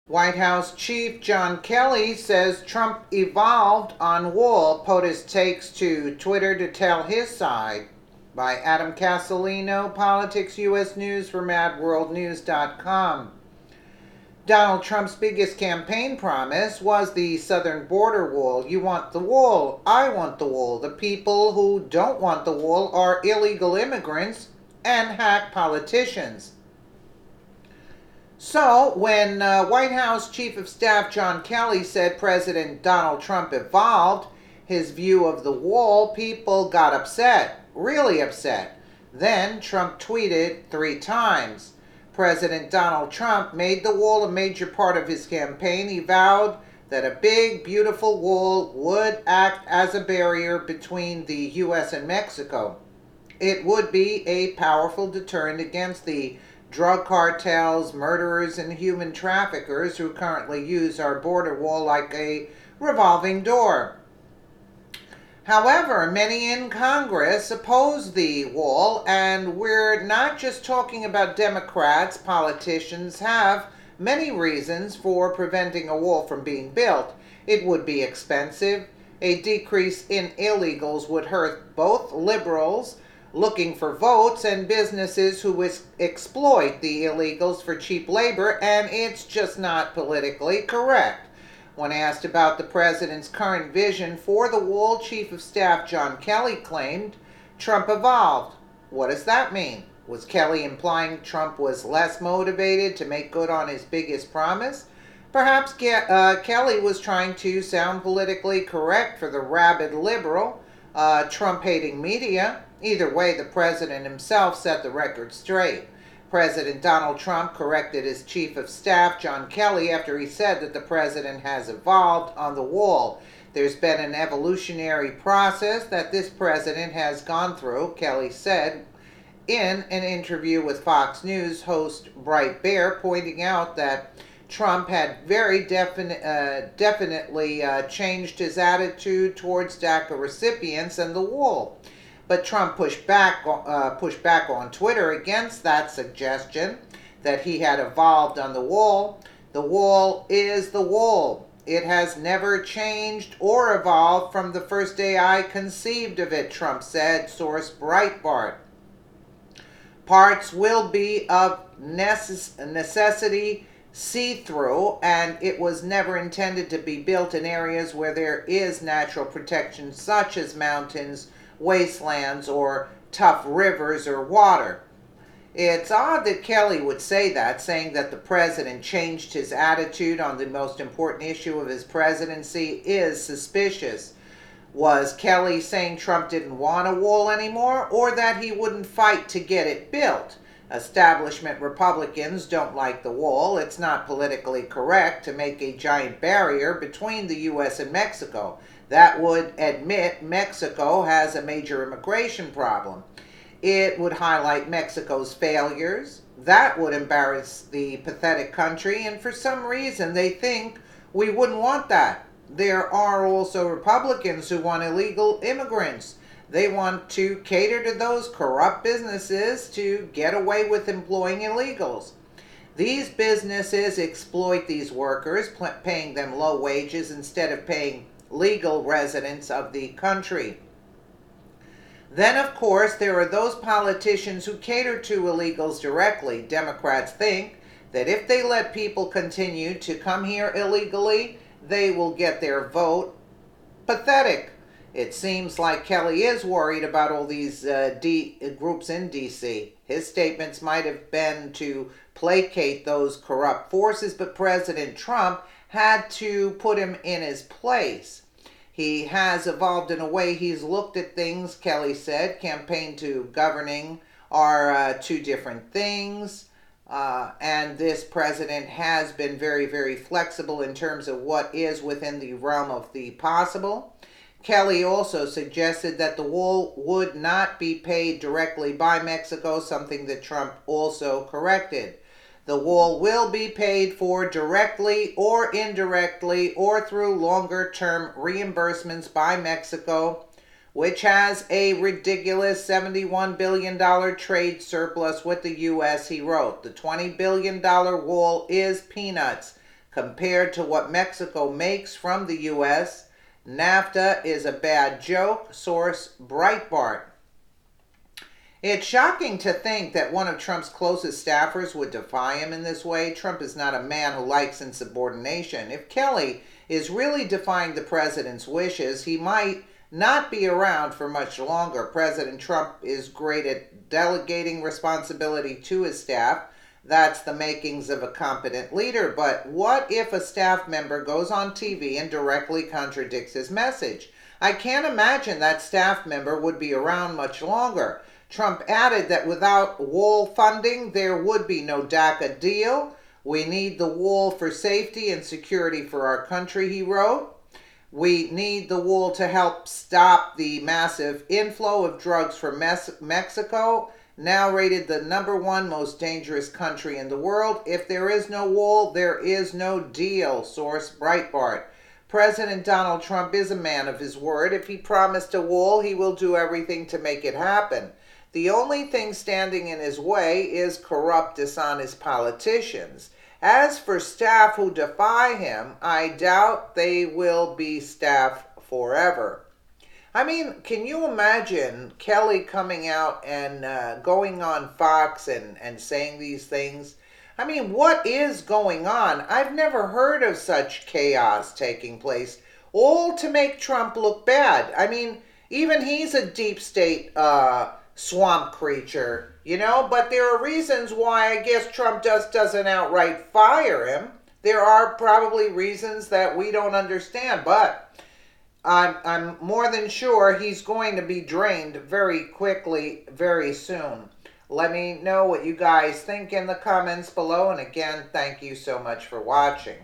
White House Chief John Kelly says Trump evolved on wall. Potus takes to Twitter to tell his side. By Adam Castellino, Politics U.S. News for MadWorldNews.com. Donald Trump's biggest campaign promise was the southern border wall. You want the wall, I want the wall. The people who don't want the wall are illegal immigrants and hack politicians. So, when White House Chief of Staff John Kelly said President Donald Trump evolved his view of the wall, people got upset, really upset. Then Trump tweeted 3 times. President Donald Trump made the wall a major part of his campaign. He vowed that a big, beautiful wall would act as a barrier between the U.S. and Mexico. It would be a powerful deterrent against the drug cartels, murderers, and human traffickers who currently use our border wall like a revolving door. However, many in Congress oppose the wall, and we're not just talking about Democrats. Politicians have many reasons for preventing a wall from being built. It would be expensive. A decrease in illegals would hurt both liberals looking for votes and businesses who exploit the illegals for cheap labor, and it's just not politically correct. When asked about the president's current vision for the wall, Chief of Staff John Kelly claimed Trump evolved. What does that mean? Was Kelly implying Trump was less motivated to make good on his biggest promise? Perhaps Kelly was trying to sound politically correct for the rabid liberal, Trump-hating media. Either way, the president himself set the record straight. President Donald Trump corrected his chief of staff, John Kelly, after he said that the president has evolved on the wall. There's been an evolutionary process that this president has gone through, Kelly said in an interview with Fox News host Bright Bear, pointing out that Trump had very definitely changed his attitude towards DACA recipients and the wall. But Trump pushed back on Twitter against that suggestion that he had evolved on the wall. The wall is the wall. It has never changed or evolved from the first day I conceived of it, Trump said, source Breitbart. Parts will be of necessity see-through, and it was never intended to be built in areas where there is natural protection, such as mountains, wastelands, or tough rivers or water. It's odd that Kelly would say that, saying that the president changed his attitude on the most important issue of his presidency is suspicious. Was Kelly saying Trump didn't want a wall anymore, or that he wouldn't fight to get it built? Establishment Republicans don't like the wall. It's not politically correct to make a giant barrier between the U.S. and Mexico. That would admit Mexico has a major immigration problem. It would highlight Mexico's failures. That would embarrass the pathetic country, and for some reason they think we wouldn't want that. There are also Republicans who want illegal immigrants. They want to cater to those corrupt businesses to get away with employing illegals. These businesses exploit these workers, paying them low wages instead of paying legal residents of the country. Then, of course, there are those politicians who cater to illegals directly. Democrats think that if they let people continue to come here illegally, they will get their vote. Pathetic. It seems like Kelly is worried about all these groups in D.C. His statements might have been to placate those corrupt forces, but President Trump had to put him in his place. He has evolved in a way he's looked at things, Kelly said. Campaign to governing are 2 different things. And this president has been very, very flexible in terms of what is within the realm of the possible. Kelly also suggested that the wall would not be paid directly by Mexico, something that Trump also corrected. The wall will be paid for directly or indirectly or through longer-term reimbursements by Mexico, which has a ridiculous $71 billion trade surplus with the U.S., he wrote. The $20 billion wall is peanuts. Compared to what Mexico makes from the U.S., NAFTA is a bad joke. Source Breitbart. It's shocking to think that one of Trump's closest staffers would defy him in this way. Trump is not a man who likes insubordination. If Kelly is really defying the president's wishes, he might not be around for much longer. President Trump is great at delegating responsibility to his staff. That's the makings of a competent leader. But what if a staff member goes on TV and directly contradicts his message? I can't imagine that staff member would be around much longer. Trump added that without wall funding, there would be no DACA deal. We need the wall for safety and security for our country, he wrote. We need the wall to help stop the massive inflow of drugs from Mexico, now rated the #1 most dangerous country in the world. If there is no wall, there is no deal. Source Breitbart. President Donald Trump is a man of his word. If he promised a wall, he will do everything to make it happen. The only thing standing in his way is corrupt, dishonest politicians. As for staff who defy him, I doubt they will be staff forever. I mean, can you imagine Kelly coming out and going on Fox and saying these things? I mean, what is going on? I've never heard of such chaos taking place, all to make Trump look bad. I mean, even he's a deep state swamp creature, but there are reasons why I guess Trump just doesn't outright fire him. There are probably reasons that we don't understand, but I'm more than sure he's going to be drained very quickly, very soon. Let me know what you guys think in the comments below, and again, thank you so much for watching.